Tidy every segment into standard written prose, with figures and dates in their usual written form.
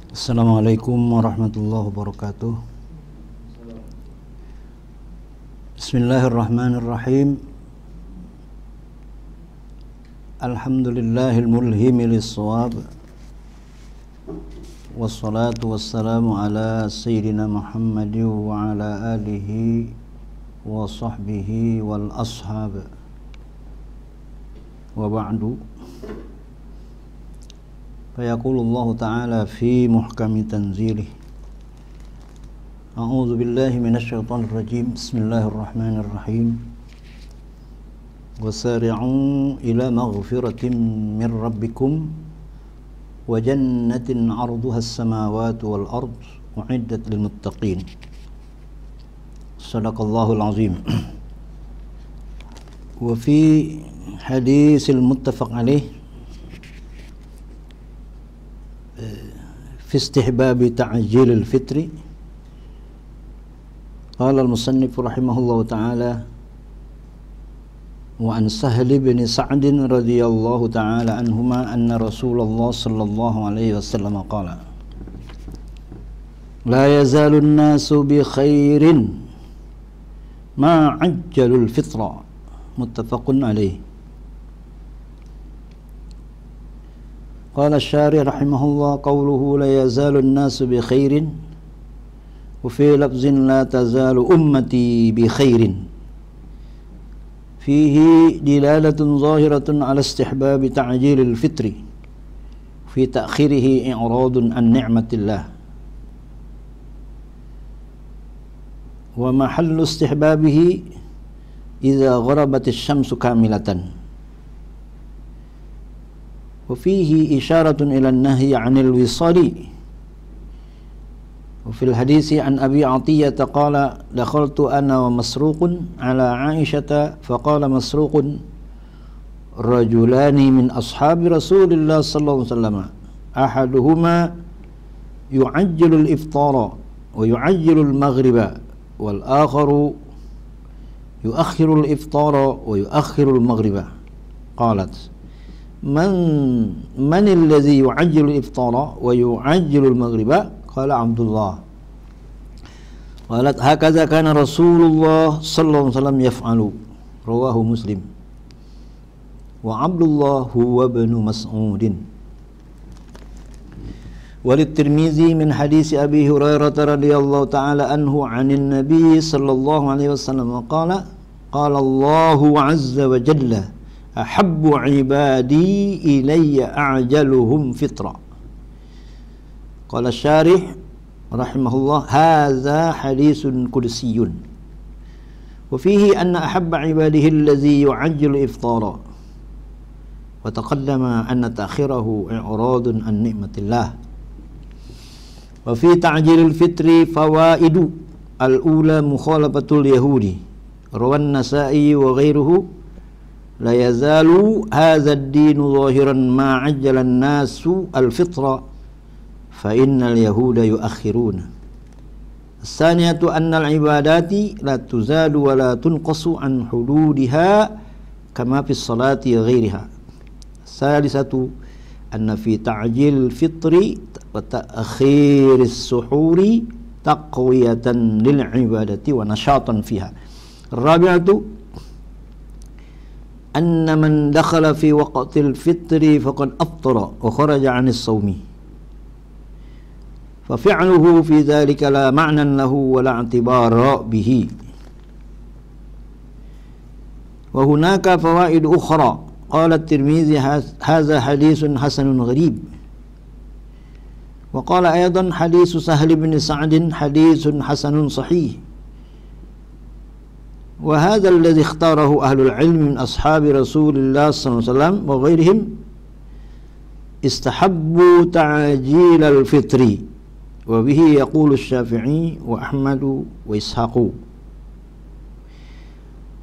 Assalamualaikum warahmatullahi wabarakatuh. Bismillahirrahmanirrahim. Alhamdulillahil mulhimi lis-shawab. Wassalatu wassalamu ala sayyidina Muhammadin wa ala alihi wa sahbihi wal ashab. Wa ba'du. Fayaqulullahu ta'ala fi muhkami tanzilih. A'udzu billahi minasyaitonir rajim. Bismillahirrahmanirrahim. Wasari'u ila maghfiratin min rabbikum wa jannatin 'arduha as-samawati wal ard u'iddat lil muttaqin. Shadaqallahul azim. Wa fi hadisil muttafaq alaih في استحباب تعجيل الفطر قال المصنف رحمه الله تعالى وعن سهل بن سعد رضي الله تعالى عنهما أن رسول الله صلى الله عليه وسلم قال لا يزال الناس بخير ما عجلوا الفطر متفق عليه. قال الشارح رحمه الله قوله لا يزال الناس بخير وفي لفظ لا تزال أمتي بخير فيه دلالة ظاهرة على استحباب تعجيل الفطر في تأخيره إعراض عن نعمة الله ومحل استحبابه إذا غربت الشمس كاملة. وفيه إشارة إلى النهي عن الوصال. وفي الحديث عن أبي عطية قال دخلت أنا ومسروق على عائشة فقال مسروق رجلان من أصحاب رسول الله صلى الله عليه وسلم أحدهما يعجل الإفطار ويعجل المغرب والآخر يؤخر الإفطار ويؤخر المغرب. قالت من الذي يعجل الإفطار ويعجل المغرب؟ قال عبد الله. قالت هكذا كان رسول الله صلى الله عليه وسلم يفعل. رواه مسلم. وعبد الله هو ابن مسعود. وللترمذي من حديث أبي هريرة رضي الله تعالى عنه عن النبي صلى الله عليه وسلم قال الله عز وجل أحب عبادي إلي أعجلهم فطرا. قال الشارح رحمه الله هذا حديث قدسي وفيه أن أحب عباده الذي يعجل إفطارا وتقدم أن تأخيره إعراض عن نعمة الله. وفي تعجيل الفطر فوائد الأولى مخالفة اليهود. روى النسائي وغيره لا يزال هذا الدين ظاهرا ما عجل الناس الفطرة فإن اليهود يؤخرون. الثانية أن العبادات لا تزاد ولا تنقص عن حدودها كما في الصلاة وغيرها. الثالثة أن في تعجيل الفطر وتأخير السحور تقوية للعبادة ونشاطا فيها. الرابعة أن من دخل في وقت الفطر فقد أفطر وخرج عن الصوم ففعله في ذلك لا معنى له ولا اعتبار به. وهناك فوائد أخرى. قال الترمذي هذا حديث حسن غريب. وقال أيضا حديث سهل بن سعد حديث حسن صحيح. وهذا الذي اختاره أهل العلم من أصحاب رسول الله صلى الله عليه وسلم وغيرهم استحبوا تعجيل الفطر وبه يقول الشافعي وأحمد وإسحاق.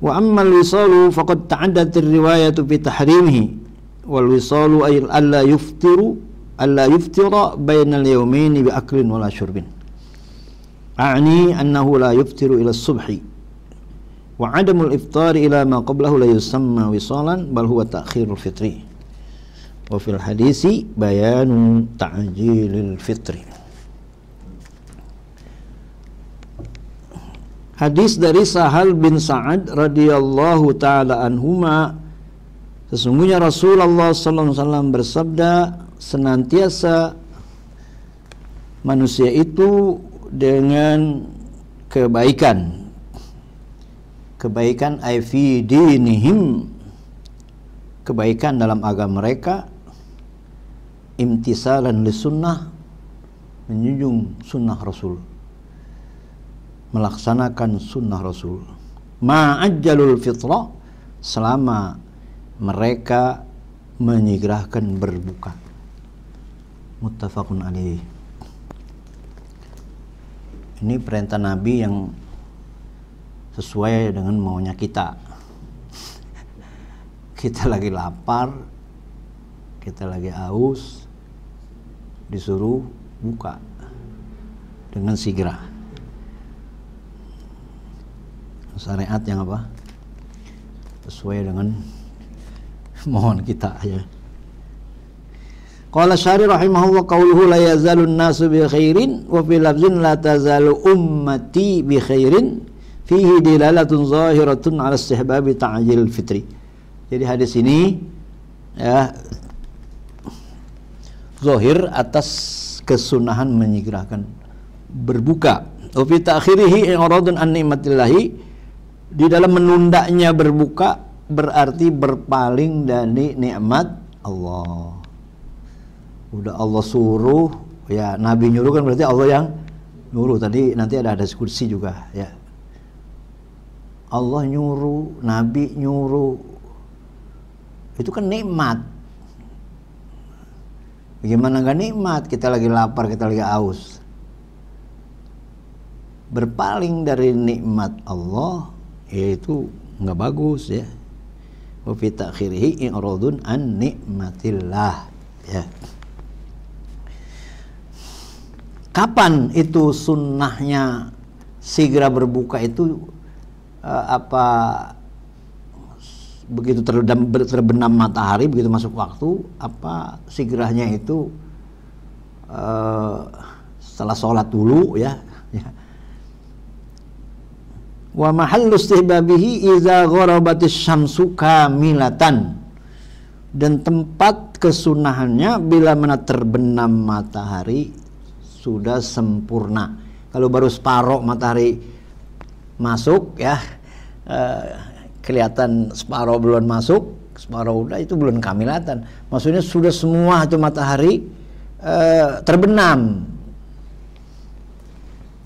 وأما الوصال فقد تعدت الرواية بتحريمه. والوصال أي ألا يفطر بين اليومين بأكل ولا شرب أعني أنه لا يفطر إلى الصبح. وعدم الإفطار إلى ما قبله لا يسمى وصالا بل هو تأخير الفطر. Wa fil hadisi bayanu ta'jilil fitri. Hadis dari Sahal bin Sa'ad radhiyallahu taala anhuma, sesungguhnya Rasulullah sallallahu alaihi wasallam bersabda, senantiasa manusia itu dengan kebaikan ay fi dinihim, kebaikan dalam agama mereka, imtisalan li sunnah, menjunjung sunnah Rasul, melaksanakan sunnah Rasul, ma'ajjalul fitrah, selama mereka menyegerakan berbuka. Muttafaqun alaih. Ini perintah Nabi yang sesuai dengan maunya kita. Kita lagi lapar, kita lagi haus, disuruh buka dengan segera. Syariat yang apa? Sesuai dengan mohon kita ya. Qala Syari rahimahullah qauluhu la yazalun nasu bi khairin wa fi lafzin la tazalu ummati bi khairin fihi dilalatun zahiratun ala istihbabi ta'jil fitri. Jadi hadis ini ya zahir atas kesunahan menyegerakan berbuka. Wa fi ta'khirihi i'radun an ni'matillahi, di dalam menundanya berbuka berarti berpaling dari nikmat Allah. Udah Allah suruh, ya Nabi nyuruh kan berarti Allah yang nyuruh. Tadi nanti ada diskusi juga ya. Allah nyuruh, Nabi nyuruh, itu kan nikmat. Bagaimana gak nikmat? Kita lagi lapar, kita lagi haus. Berpaling dari nikmat Allah, yaitu nggak bagus ya. Wa fi ta'khirihi i'radun an nikmatillah ya. Kapan itu sunnahnya segera berbuka itu apa begitu terbenam matahari, begitu masuk waktu, apa segeranya itu setelah sholat dulu ya. Wa mahallu istihbabihi idza gharabatis syamsu kamilatan, dan tempat kesunahannya bila mana terbenam matahari sudah sempurna. Kalau baru separuh matahari masuk ya, kelihatan separuh belum masuk, separuh udah, itu belum kamilatan. Maksudnya sudah semua itu matahari terbenam.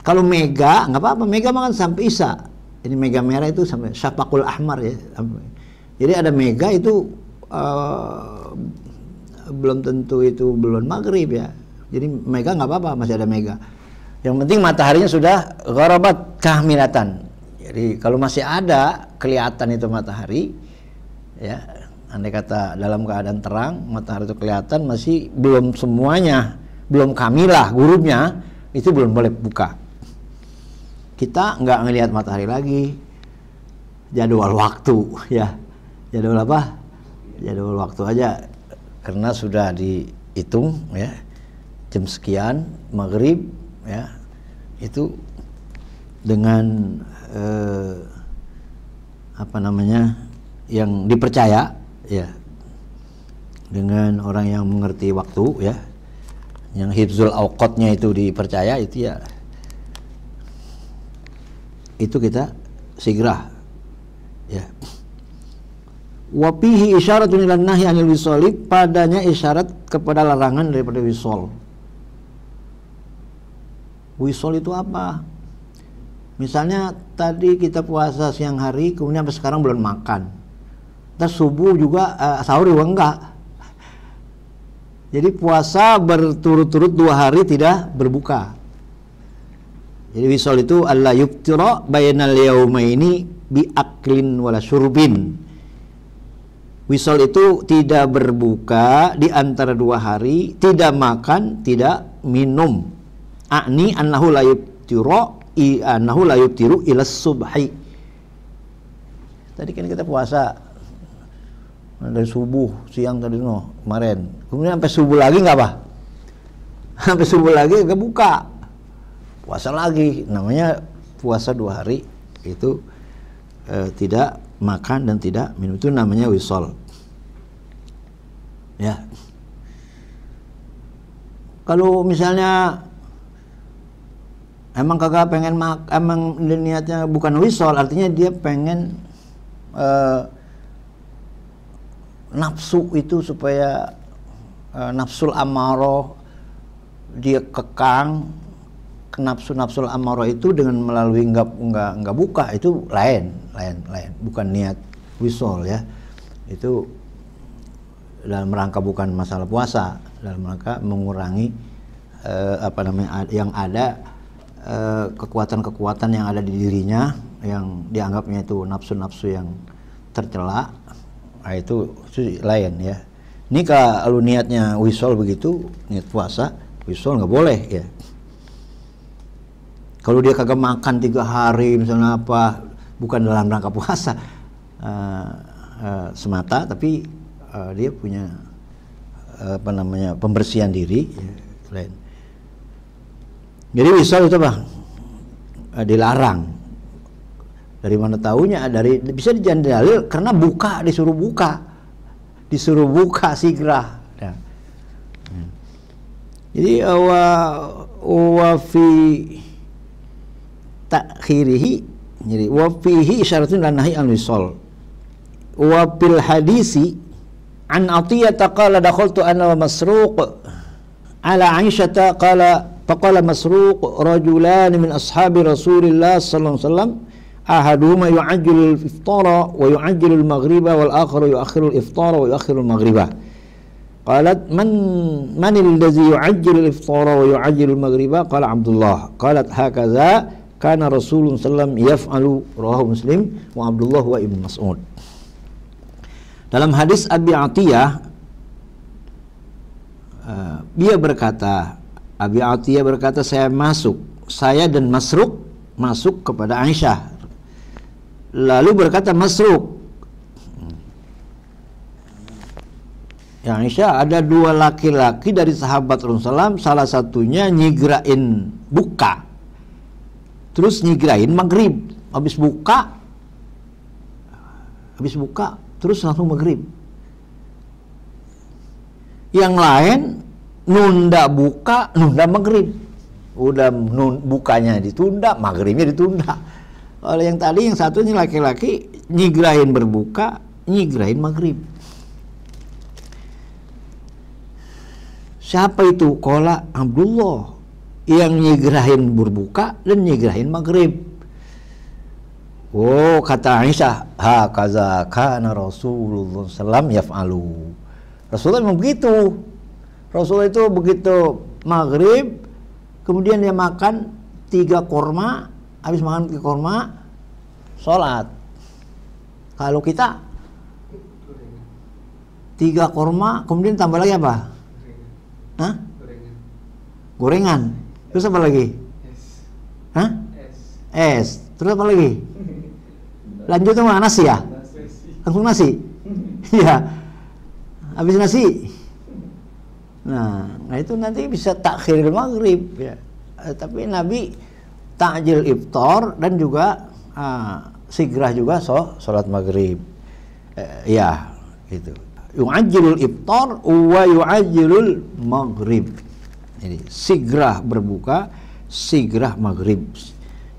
Kalau mega nggak apa-apa, mega makan sampai isya. Ini mega merah itu sampai syafaqul ahmar ya. Jadi ada mega itu belum tentu itu belum maghrib ya. Jadi mega nggak apa-apa, masih ada mega. Yang penting mataharinya sudah gharabat kamilatan. Jadi kalau masih ada kelihatan itu matahari ya, andai kata dalam keadaan terang matahari itu kelihatan, masih belum semuanya, belum kamilah gurubnya, itu belum boleh buka. Kita nggak ngelihat matahari lagi, jadwal waktu ya, jadwal apa? Jadwal waktu aja, karena sudah dihitung ya, jam sekian maghrib ya, itu dengan apa namanya, yang dipercaya ya, dengan orang yang mengerti waktu ya, yang hifzul awqatnya itu dipercaya, itu ya, itu kita segera ya. Wa fihi isyaratun ilan nahyi 'anil wisal, padanya isyarat kepada larangan daripada wisal. Wisal itu apa? Misalnya tadi kita puasa siang hari, kemudian sampai sekarang belum makan. Terus subuh juga sahur juga enggak. Jadi puasa berturut-turut 2 hari tidak berbuka. Jadi wisal itu alla yuftira bainal yaumaini bi aklin wala syurbin. Wisal itu tidak berbuka di antara 2 hari, tidak makan, tidak minum. A'ni annahu la yuftira annahu la yuftiru ila subhi. Tadi kan kita puasa dari subuh, siang tadi kemarin, kemudian sampai subuh lagi nggak apa? Sampai subuh lagi nggak buka, puasa lagi. Namanya puasa 2 hari itu tidak makan dan tidak minum, itu namanya wisol. Ya. Kalau misalnya emang kagak pengen emang niatnya bukan wisol, artinya dia pengen nafsu itu supaya nafsul amarah dia kekang, nafsul amarah itu dengan melalui nggak buka, itu lain, bukan niat wisol ya. Itu dalam rangka bukan masalah puasa, dalam rangka mengurangi yang ada kekuatan-kekuatan yang ada di dirinya yang dianggapnya itu nafsu-nafsu yang tercela. Nah, itu lain ya. Ini kalau niatnya wisol begitu, niat puasa, wisol nggak boleh ya. Kalau dia kagak makan 3 hari misalnya apa, bukan dalam rangka puasa semata, tapi dia punya pembersihan diri ya, lain. Jadi wisol itu dilarang. Dari mana tahunya? Bisa dijadikan dalil karena disuruh buka sigrah. Ya. Jadi wa fi takhirihi, jadi wa fihi isyaratun lan nahi an wisol. Wa fil hadisi an Atiyah qala dakhaltu ana wa Masruq ala Aisyah qala faqala Masruq rajulan min ashabi Rasulillah sallallahu alaihi wasallam ahaduhuma yu'ajjilu al-iftara wa yu'ajjilu al-maghriba wal akharu yu'akhiru al-iftara wa yu'akhiru al-maghriba. Qalat man alladhi yu'ajjilu al-iftara wa yu'ajjilu al-maghriba? Qala Abdullah. Qalat hakaza kana Rasulullah sallallahu alaihi wasallam yaf'alu, rawahu Muslim wa Abdullah wa Ibnu Mas'ud. Dalam hadis Abi Atiyah Abi Atiyah berkata, saya dan Masruq masuk kepada Aisyah. Lalu berkata Masruq, ya Aisyah, ada 2 laki-laki dari sahabat Rasulullah SAW, salah satunya nyigrain buka, terus nyigrain maghrib, habis buka terus langsung maghrib. Yang lain nunda buka, nunda maghrib, udah bukanya ditunda, maghribnya ditunda. Kalau yang tadi yang satunya laki-laki nyigrain berbuka, nyigrain maghrib. Siapa itu? Qala Abdullah, yang nyigrain berbuka dan nyigrain maghrib. Oh, kata Aisyah, hakaza kana Rasulullah sallam yaf'alu. Rasulullah memang begitu. Rasulullah itu begitu maghrib, kemudian dia makan 3 korma, habis makan 3 korma, sholat. Kalau kita 3 korma, kemudian tambah lagi apa? Hah? Gorengan. Terus apa lagi? Hah? Es. Terus apa lagi? Lanjut sama nasi ya? Langsung nasi? Ya. Habis nasi. Nah itu nanti bisa takhir maghrib ya. Tapi Nabi ta'jil iftar dan juga sigrah juga sholat maghrib. Ya, itu. Yu'ajjilul iftar wa yu'ajjilul maghrib. Jadi sigrah berbuka, sigrah maghrib.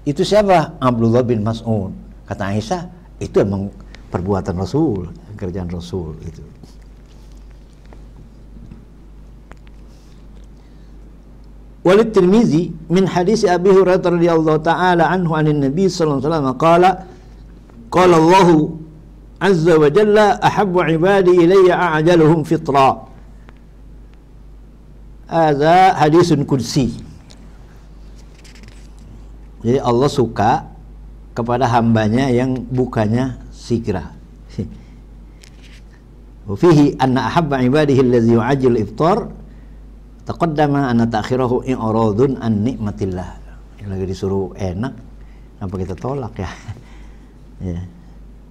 Itu siapa? Abdullah bin Mas'ud. Kata Aisyah, itu emang perbuatan Rasul, kerjaan Rasul itu. Walid Tirmizi min hadis Abi Hurairah radhiyallahu ta'ala anhu anin Nabi sallallahu alaihi wasallam qala Allah azza wa jalla ahabbu ibadi ilayya a'jaluhum fitra. Hadza hadisun qudsi. Jadi Allah suka kepada hambanya yang bukanya sigrah. Wa fihi anna ahabba ibadihi allazi yu'ajjil iftar taqaddama anna ta'khirahu i'radun an nikmatillah. Lagi disuruh enak, apa kita tolak ya? Ya.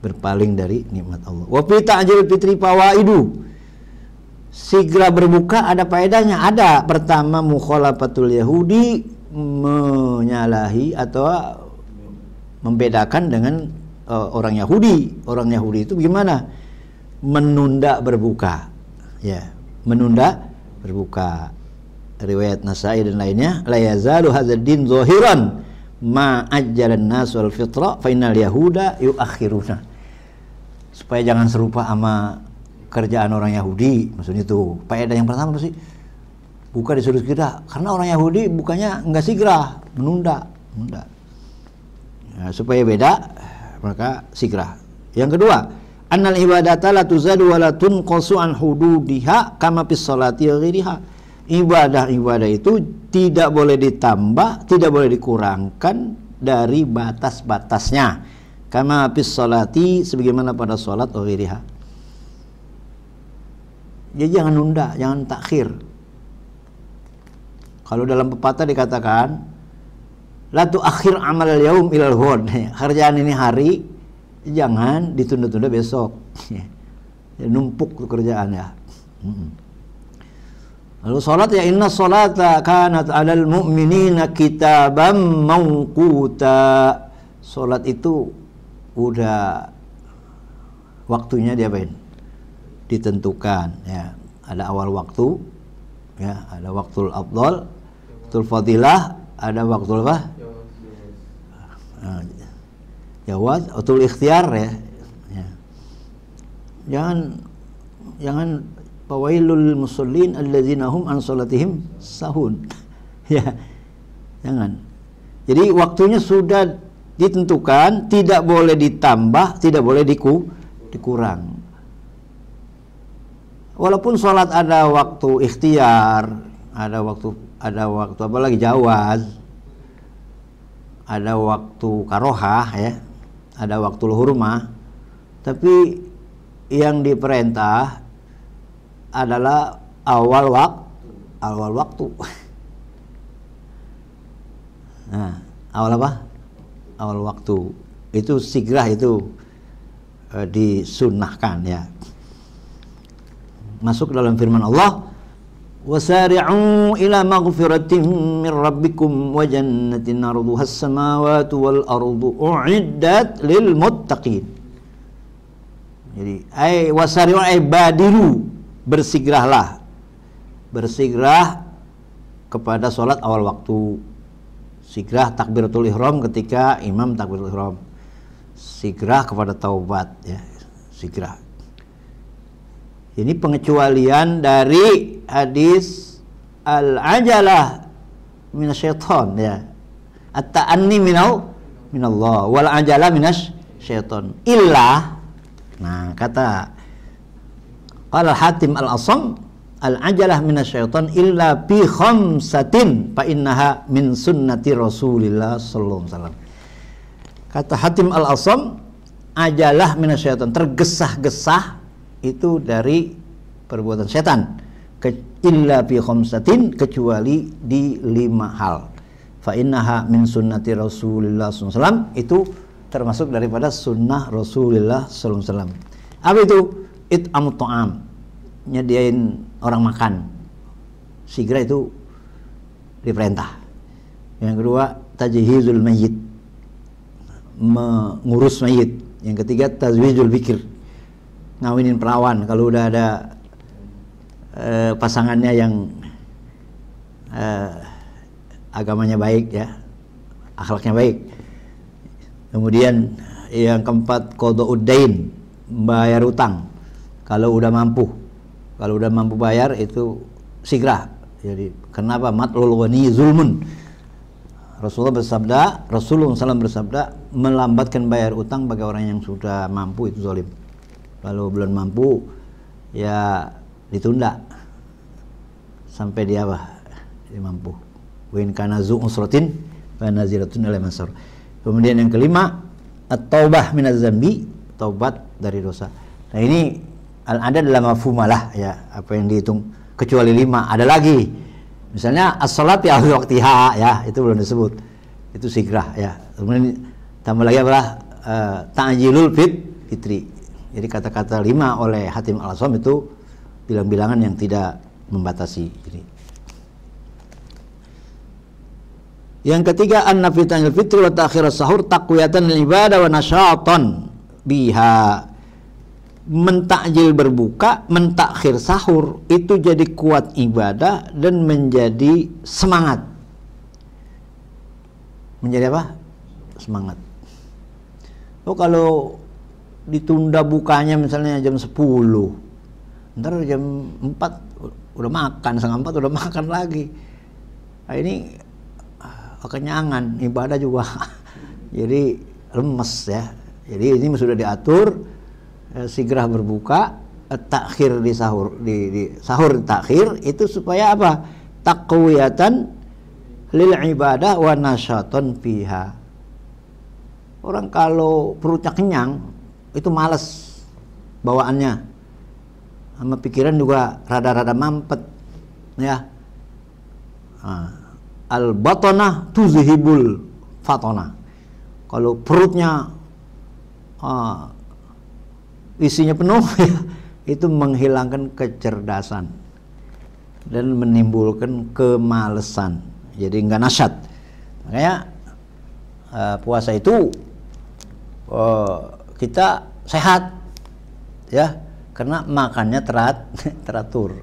berpaling dari nikmat Allah. Wa fi ta'jil fitri fawaidu. Segera berbuka ada faedahnya. Ada. Pertama, mukhalafatul Yahudi, menyalahi atau membedakan dengan orang Yahudi. Orang Yahudi itu bagaimana? Menunda berbuka. Ya, menunda berbuka. Riwayat Nasai dan lainnya, la yazalu hadzal din zahiran ma ajjalan nas wal fitra fa innal yahuda yuakhiruna. Supaya jangan serupa sama kerjaan orang Yahudi, maksudnya itu. Faedah yang pertama sih buka disuruh segera, karena orang Yahudi bukanya enggak segera, menunda. Nah, supaya beda maka segera. Yang kedua, annal ibadata la tuzadu wa la tunqasu an hududiha kama fis salati wa ghairiha. Ibadah-ibadah itu tidak boleh ditambah, tidak boleh dikurangkan dari batas-batasnya. Kama fis salati, sebagaimana pada salat wa ghairiha. Jadi jangan nunda, jangan takhir. Kalau dalam pepatah dikatakan la tuakhir amal yaum ilal ghad. Kerjaan ini hari jangan ditunda-tunda besok. Ya, numpuk kerjaan ya. Lalu salat, ya inna salata kanat 'alal mu'minina kitaban mawquta. Salat itu udah waktunya diapain? Ditentukan ya. Ada awal waktu ya, ada waktul afdal, waktul fadilah, ada waktul apa? Jawaz, waktul ikhtiar ya. Jangan fawailul musallin alladzina hum an salatihim sahun. Ya. Jangan. Jadi waktunya sudah ditentukan, tidak boleh ditambah, tidak boleh dikurang. Walaupun sholat ada waktu ikhtiar, ada waktu apalagi jawaz, ada waktu karohah ya, ada waktu hurmah, tapi yang diperintah adalah awal waktu. Nah, awal apa? Awal waktu. Itu sigrah itu disunnahkan ya. Masuk dalam firman Allah, wasari'u ila maghfiratin min rabbikum wa jannatin 'arduhas samawati wal ardu u'iddat lil muttaqin. Jadi wasari'u badiru, bersigrah kepada sholat awal waktu. Sigrah takbiratul ihram ketika imam takbiratul ihram. Sigrah kepada taubat ya, sigrah. Ini pengecualian dari hadis al-ajalah minasyaiton ya. At-ta'anni minallah wal ajalah minasyaiton. Illa, nah kata qala Hatim al-Asam, al-ajalah minasyaiton illa bi khamsatin fa innaha min sunnati Rasulillah sallallahu alaihi wasallam. Kata Hatim al-Asam, ajalah minasyaiton, tergesa-gesa itu dari perbuatan setan. Illa bi khamsatin, kecuali di 5 hal. Fa innaha min sunnati Rasulillah sallallahu alaihi wasallam, itu termasuk daripada sunnah Rasulullah sallallahu alaihi wasallam. Apa itu? It'amut ta'am, nyediain orang makan. Sigra itu diperintah. Yang kedua, tajhizul mayyit, mengurus mayit. Yang ketiga, tazwijul bikir, ngawinin perawan kalau udah ada pasangannya yang agamanya baik ya, akhlaknya baik. Kemudian yang keempat, qada'ud dain, bayar utang kalau udah mampu bayar, itu sigrah. Jadi kenapa? Matlul ghani zulmun. Rasulullah SAW bersabda, melambatkan bayar utang bagi orang yang sudah mampu itu zalim. Kalau belum mampu ya ditunda sampai dia mampu. Wa in kana zu usratin fa naziratun ila mansur. Kemudian yang kelima, at-taubah minaz zambi, taubat dari dosa. Nah ini ada dalam mafhumalah ya, apa yang dihitung kecuali 5. Ada lagi. Misalnya as-salat ya waqtiha ya, itu belum disebut. Itu sigrah ya. Kemudian tambah lagi ta'jilul fitri. Jadi kata-kata 5 oleh Hatim Al-Asam itu bilang-bilangan yang tidak membatasi. Jadi yang ketiga, anna fitanil fitri wa ta'khir sahur taqwiyatan lil ibadah wa nasyatan biha. Mentakjil berbuka, mentakhir sahur itu jadi kuat ibadah dan menjadi semangat. Menjadi apa? Semangat. Oh, kalau ditunda bukanya misalnya jam 10, ntar jam 4 udah makan, setengah 4 udah makan lagi. Nah, ini kekenyangan, ibadah juga jadi lemes ya. Jadi ini sudah diatur, segera berbuka, takhir di sahur, di sahur takhir itu supaya apa? Taqwiyatan lil ibadah wa nasyatan fiha. Orang kalau perutnya kenyang itu malas bawaannya, sama pikiran juga rada-rada mampet ya. Al batanah tuzhibul fatana. Kalau perutnya isinya penuh ya, itu menghilangkan kecerdasan dan menimbulkan kemalesan, jadi nggak nasyat. Makanya puasa itu kita sehat ya, karena makannya teratur.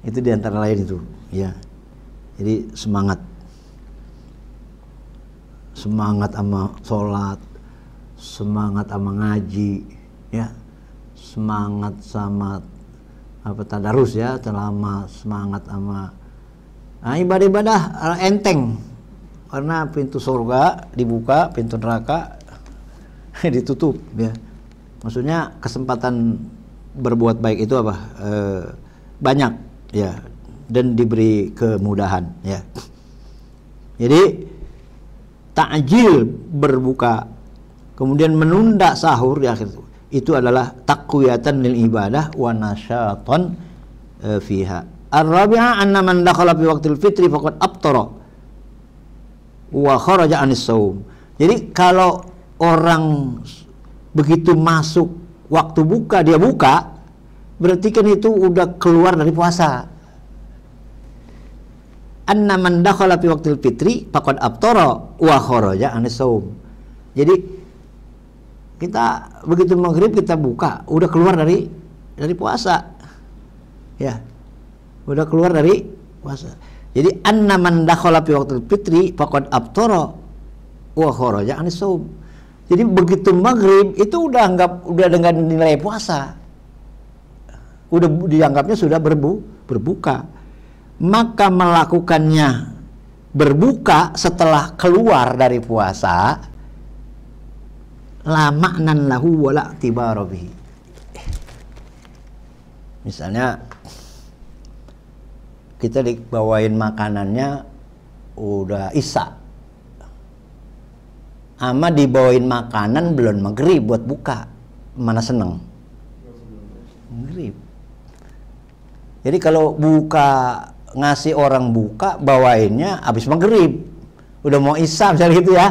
Itu diantara lain itu ya. Jadi semangat sama sholat, semangat sama ngaji ya, semangat sama tadarus ya, selama semangat sama ibadah-ibadah enteng, karena pintu surga dibuka, pintu neraka ditutup ya. Maksudnya kesempatan berbuat baik itu apa? Banyak ya, dan diberi kemudahan ya. Jadi takjil berbuka kemudian menunda sahur di akhir itu adalah taqwiyatan lil ibadah wa nasyatan fiha. Ar-rabi'ah anna man dakhala fi waqtil fitri faqad aftara wa kharaja anis shaum. Jadi kalau orang begitu masuk waktu buka, dia buka, berarti kan itu udah keluar dari puasa. Anna man dakhala fi waqtil fitri faqad aftara wa kharaja anis shaum. Jadi kita begitu maghrib kita buka, udah keluar dari puasa ya, udah keluar dari puasa. Jadi anna man dakhala fi waqtil fitri faqad aftara wa kharaja anis shaum. Jadi begitu maghrib itu udah dengan nilai puasa, udah dianggapnya sudah berbuka. Maka melakukannya berbuka setelah keluar dari puasa la ma'nan lahu wa la i'tibara bihi. Misalnya kita dibawain makanannya udah isya, ama dibawain makanan belum maghrib buat buka, mana seneng? Maghrib. Jadi kalau buka, ngasih orang buka bawainnya habis maghrib, udah mau isya misalnya gitu ya,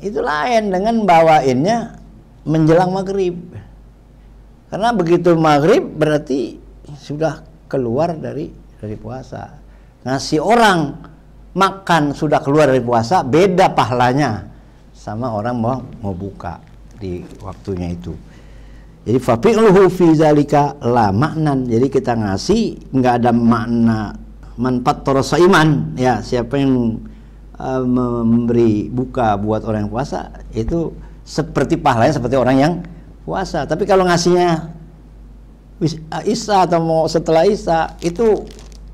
itu lain dengan bawainnya menjelang maghrib. Karena begitu maghrib berarti sudah keluar dari puasa. Ngasih orang makan sudah keluar dari puasa, beda pahalanya sama orang mau buka di waktunya itu. Jadi fafi'luhu fi zalika la maknan. Jadi kita ngasih nggak ada makna manfaat iman ya. Siapa yang memberi buka buat orang yang puasa itu seperti pahalanya seperti orang yang puasa. Tapi kalau ngasihnya isya atau mau setelah isya itu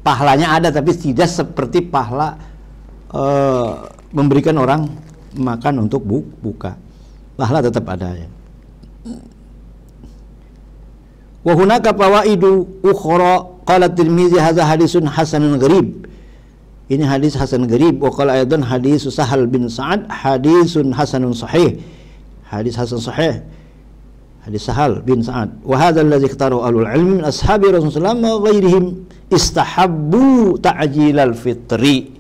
pahalanya ada, tapi tidak seperti pahala memberikan orang makan untuk buka. Pahala tetap ada ya. Wa hunaka fawaidu ukhra qala Tirmizi hadza hadisun hasanun gharib. Ini hadis hasan gharib. Wa qala aidan hadis Sahal bin Sa'ad hadisun hasanun sahih. Hadis hasan sahih. Hadis Sahal bin Sa'ad. Wa hadza alladhi ikhtarahu ahlul ilmi min ashabi Rasulullah wa ghairihim istahabbu ta'jilal fitri.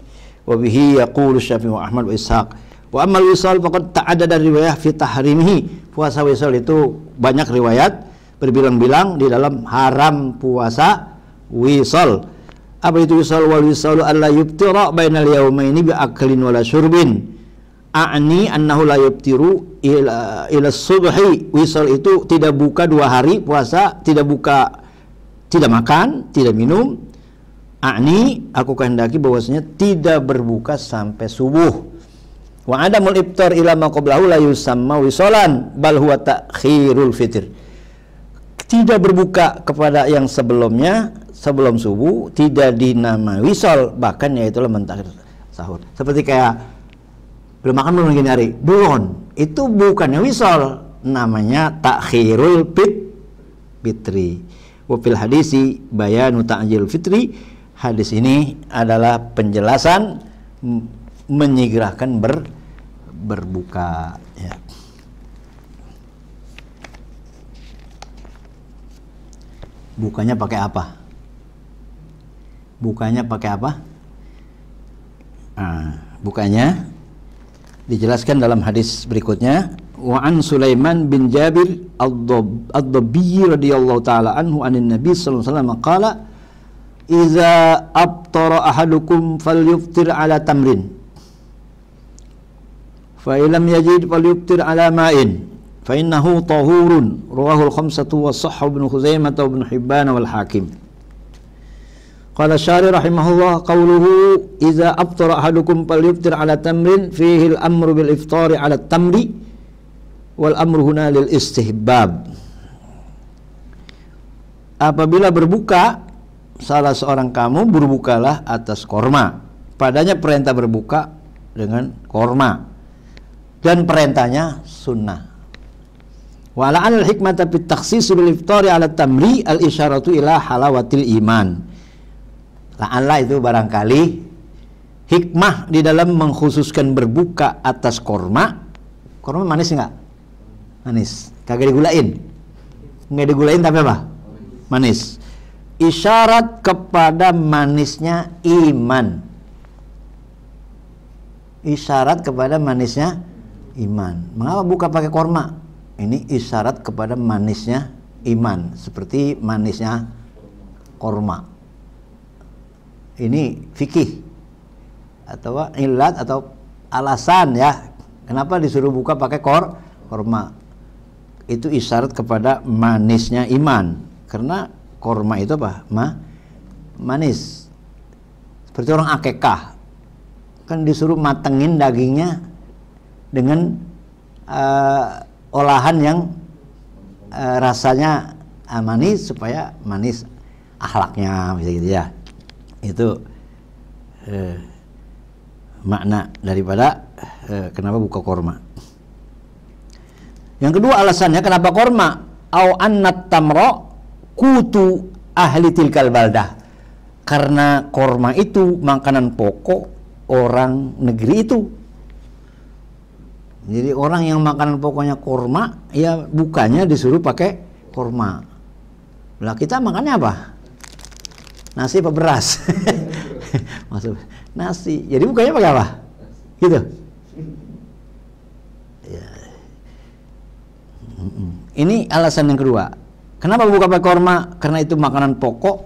Wa bihi yaqulu Syafi'i wa Ahmad wa Ishaq. Wa amal wisal faqad ta'addada riwayah fi tahrimihi. Puasa wisal itu banyak riwayat berbilang-bilang di dalam haram puasa wisal. Apa itu wisal? Wal wisalu alla yuftira bainal yaumaini bi aklin wala syurbin. A'ni annahu la yuftiru ila subhi. Wisal itu tidak buka 2 hari puasa, tidak makan, tidak minum. A'ni, aku kehendaki bahwasanya tidak berbuka sampai subuh. Wa adamul iftar ila ma qablahu la yusamma wisalan bal huwa ta'khirul fitr. Tidak berbuka kepada yang sebelumnya, sebelum subuh, tidak dinamai wisal, bahkan yaitu mentakhir sahur. Seperti kayak belum makan belum gini hari, belum. Itu bukannya wisal, namanya ta'khirul fitri. Wa fil hadisi bayanu ta'jil fitri. Hadis ini adalah penjelasan menyegerakan berbuka, ya. Bukanya pakai apa? Bukanya pakai apa? Bukanya dijelaskan dalam hadis berikutnya. Wa an Sulaiman bin Jabir ad-Dabbi radhiyallahu taala anhu anin Nabi sallallahu alaihi wasallam qala iza abtara ahadukum falyuftir ala tamrin fa illam yajid falyuftir ala ma'in fa innahu tahurun. Rawahu al-khamsatu wa sahhahu Ibnu Khuzaimah wa Ibnu Hibban wal Hakim. Qala Syari rahimahullah qawluhu iza abtara ahadukum falyuftir ala tamrin fihi al-amru bil iftari ala tamri wal amru huna lil istihbab. Apabila berbuka salah seorang kamu, berbukalah atas korma. Padanya perintah berbuka dengan korma, dan perintahnya sunnah. Wa ala al hikmata fit takhsis bil iftari ala tamri al isyaratu ila halawatil iman. La'alla itu barangkali hikmah di dalam mengkhususkan berbuka atas korma. Korma manis enggak? Manis. Kagak digulain. Enggak digulain tapi apa? Manis. Isyarat kepada manisnya iman. Isyarat kepada manisnya iman. Mengapa buka pakai korma? Ini isyarat kepada manisnya iman, seperti manisnya korma. Ini fikih atau ilat atau alasan, ya, kenapa disuruh buka pakai korma. Itu isyarat kepada manisnya iman, karena korma itu apa? Manis. Seperti orang akekah, kan disuruh matengin dagingnya dengan olahan yang rasanya manis, supaya manis akhlaknya, gitu ya. Itu makna daripada kenapa buka korma. Yang kedua alasannya kenapa korma, au annat tamro kutu ahli tilkal baldah, karena korma itu makanan pokok orang negeri itu. Jadi orang yang makanan pokoknya korma, ya bukanya disuruh pakai korma. Lah kita makannya apa? Nasi apa beras? Masuk nasi. Jadi bukanya pakai apa? Gitu. Ya. Ini alasan yang kedua. Kenapa buka pakai korma? Karena itu makanan pokok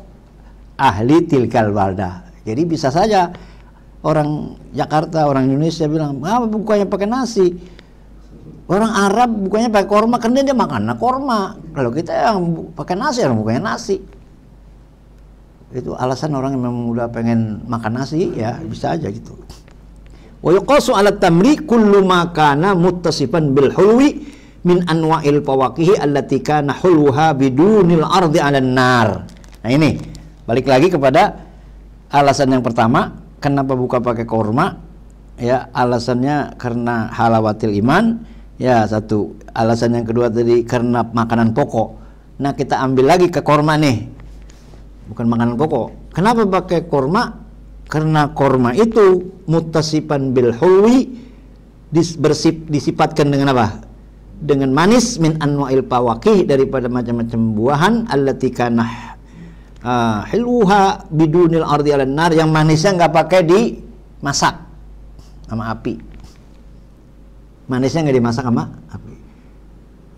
ahli tilkal baldah. Jadi bisa saja orang Jakarta, orang Indonesia bilang, "Kenapa bukanya pakai nasi?" Orang Arab bukanya pakai korma karena dia makan korma. Kalau kita yang pakai nasi, orang bukanya nasi. Itu alasan orang yang memang udah pengen makan nasi, ya bisa aja gitu. Wa yuqasu 'ala tamri kullu ma kana muttasifan bil hulwi min anwa'il fawakihi allati kana hulwuha bidunil ardi 'alan nar. Nah ini balik lagi kepada alasan yang pertama, kenapa buka pakai korma? Ya, alasannya karena halawatil iman. Ya, satu. Alasan yang kedua tadi karena makanan pokok. Nah, kita ambil lagi ke korma nih. Bukan makanan pokok. Kenapa pakai korma? Karena korma itu muttasipan bil hulwi, disifatkan dengan apa? Dengan manis, min anwa'il fawakih, daripada macam-macam buahan, allati kana hilwuha bidunil ardi 'alan nar, yang manisnya nggak pakai dimasak sama api. manisnya nggak dimasak sama api.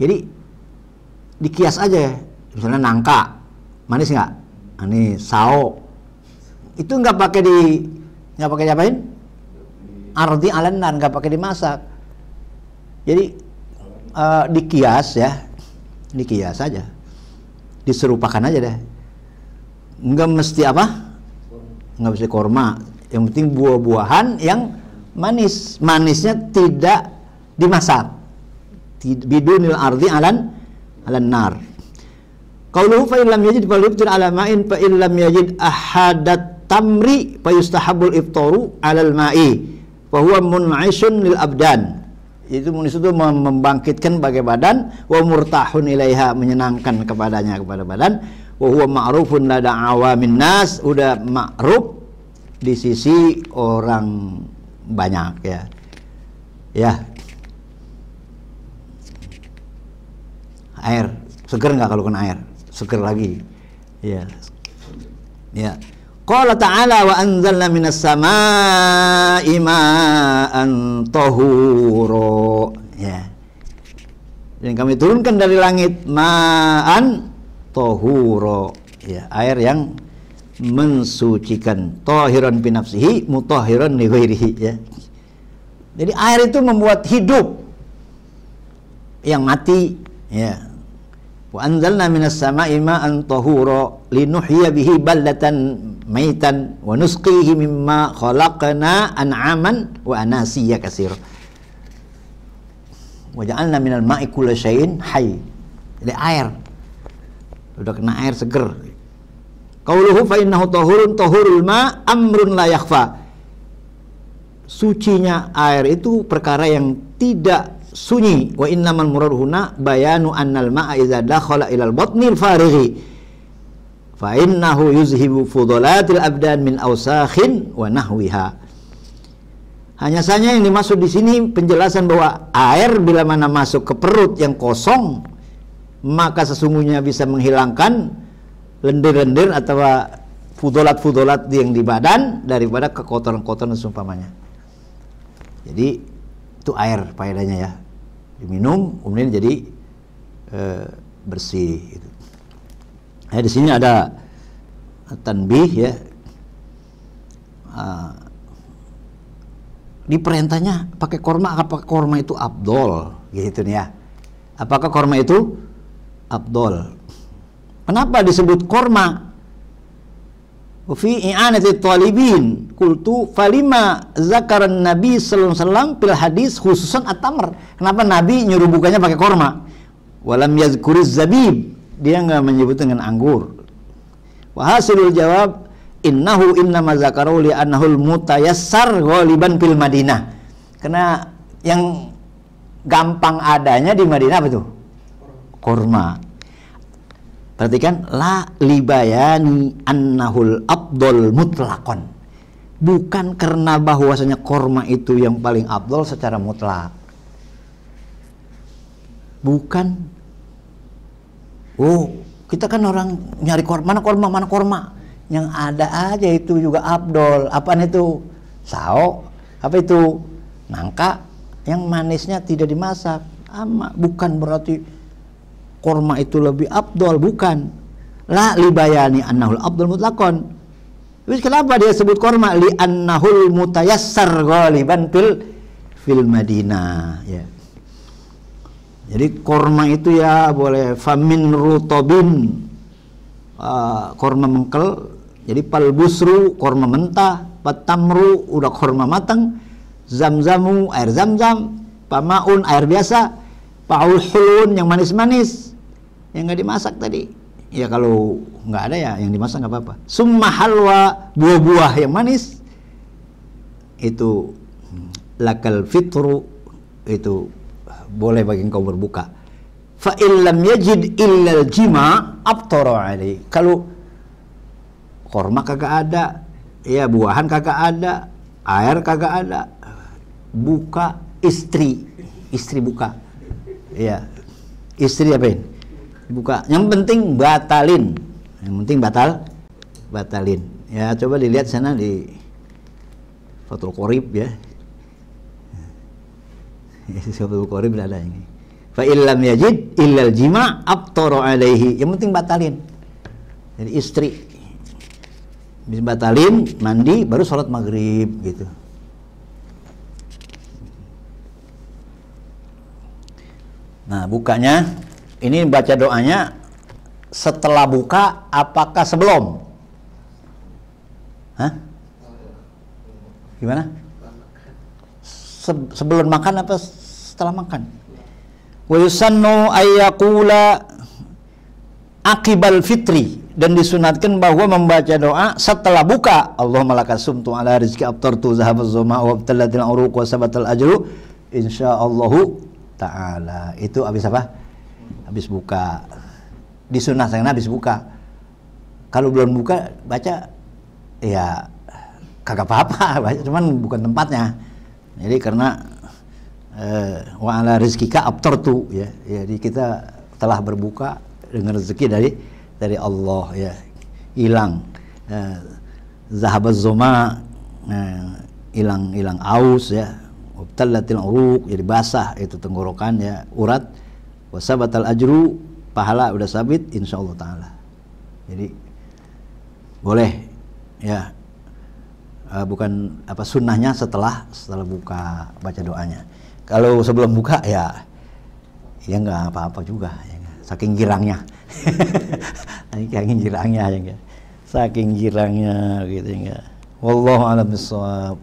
Jadi dikias aja, misalnya nangka manis nggak? Ini sao itu nggak pakai diapain? Ardi alanan, nggak pakai dimasak. Jadi dikias ya, dikias aja, diserupakan aja deh. Nggak mesti apa? Nggak mesti korma. Yang penting buah-buahan yang manis, manisnya tidak dimasak. Bidunil ardi alan nar. Qauluhu fa illam yajid fal yuftir ala ma'in fa illam yajid ahadat tamri fa yustahabul iftaru alal ma'i fa huwa mun'ishun lil abdan. Itu munis itu membangkitkan bagi badan, wa murtahun ilaiha, menyenangkan kepada badan, wa huwa ma'rufun lada awamin nas, udah ma'ruf di sisi orang banyak ya. Ya. Air seger nggak kalau kena air? Seger lagi. Ya. Ya. Qala ta'ala wa anzalna minas samaa'i ma'an tahura. Ya. Dan kami turunkan dari langit ma'an tahura. Ya, air yang mensucikan. Tahiran bi nafsihi mutahhiran li ghairihi, ya. Jadi air itu membuat hidup yang mati, ya. Wa anzalna minas samaa'i ma'an tahura linuhyiya bihi baldatan maitan wa nusqihi mimma khalaqna an'aman wa anasiya katsira. Wa ja'alna minal ma'i kulli syai'in hayy. Jadi air. Udah kena air seger. Qauluhu fa innahu tahurun tahurul ma amrun la yakhfa. Sucinya air itu perkara yang tidak sunyi. Wa innamal murad huna bayanu annal ma'a idza dakhala ilal batnil farighi fa innahu yuzhibu fudulatil abdan min awsakhin wa nahwiha. Hanya saja yang dimaksud di sini penjelasan bahwa air bila mana masuk ke perut yang kosong maka sesungguhnya bisa menghilangkan lendir-lendir atau fudolat-fudolat yang di badan daripada kekotoran-kotoran seumpamanya. Jadi itu air faedahnya ya, diminum kemudian jadi bersih. Gitu. Di sini ada tanbih ya, di perintahnya pakai korma, apakah korma itu abdol gitu nih ya? Apakah korma itu abdol? Kenapa disebut korma? Fi i'anati talibin qultu falima zakaran nabi sallallahu alaihi wasallam fil hadis khususan at-tamr. Kenapa nabi nyuruh bukanya pakai korma? Walam yazkuriz zabib, dia enggak menyebut dengan anggur. Wa hasilul jawab innahu innama zakarahu li annahul mutayassar ghaliban fil Madinah. Karena yang gampang adanya di Madinah apa itu? Korma. Perhatikan, la libayani annahul abdol mutlakon, bukan karena bahwasanya korma itu yang paling abdol secara mutlak, bukan. Oh, kita kan orang nyari korma, mana korma, yang ada aja itu juga abdol. Apaan itu? Sao, apa itu? Nangka yang manisnya tidak dimasak. Bukan berarti korma itu lebih abdol, bukan. La libayani annahul abdol mutlakon. Terus kenapa dia sebut korma? Li annahul mutayassar ghaliban fil Madinah, ya. Jadi korma itu ya boleh famin rutobin, korma mengkel. Jadi pal busru korma mentah, patamru udah korma matang, zamzamu air zamzam, pamaun air biasa, paul hulun yang manis-manis yang nggak dimasak tadi. Ya kalau nggak ada ya yang dimasak nggak apa-apa. Summa halwa, buah-buah yang manis itu lakal fitru, itu boleh bagi engkau berbuka. Fa illam yajid illal jima aftara alai. Kalau korma kagak ada, ya buahan kagak ada, air kagak ada, buka istri buka. Ya, istri apain? Buka. Yang penting batalin. Yang penting batalin. Ya, coba dilihat sana di Fathul Qorib ya. Sahih Bukhari berada ini. Fa illam yajid illal jima' aftara alaihi. Yang penting batalin. Jadi istri bisa batalin, mandi, baru sholat maghrib gitu. Nah, bukanya ini baca doanya setelah buka apakah sebelum? Hah? Gimana? Sebelum makan apa setelah makan? Wa yusannu ayyaqula aqibal fitri, dan disunatkan bahwa membaca doa setelah buka. Allahumma lakas sumtu ala rizki abtartu zahabaz zuma wa abtalatil uruq wa sabatal ajru insyaallahu ta'ala. Itu habis apa? Habis buka. Disunahkan habis buka. Kalau belum buka baca ya kagak apa-apa, cuman bukan tempatnya. Jadi karena wa ala rizkika abtartu ya. Jadi kita telah berbuka dengan rezeki dari Allah ya. Hilang zahabaz zuma, hilang aus ya. Wabtallatil uruq, jadi basah itu tenggorokan ya, urat. Wasabatal ajru, pahala udah sabit insyaallah taala. Jadi boleh ya. Bukan apa sunnahnya setelah buka baca doanya. Kalau sebelum buka ya nggak apa-apa juga ya, saking girangnya. Saking girangnya ya, saking girangnya gitu ya. Wallahu a'lam bishawab.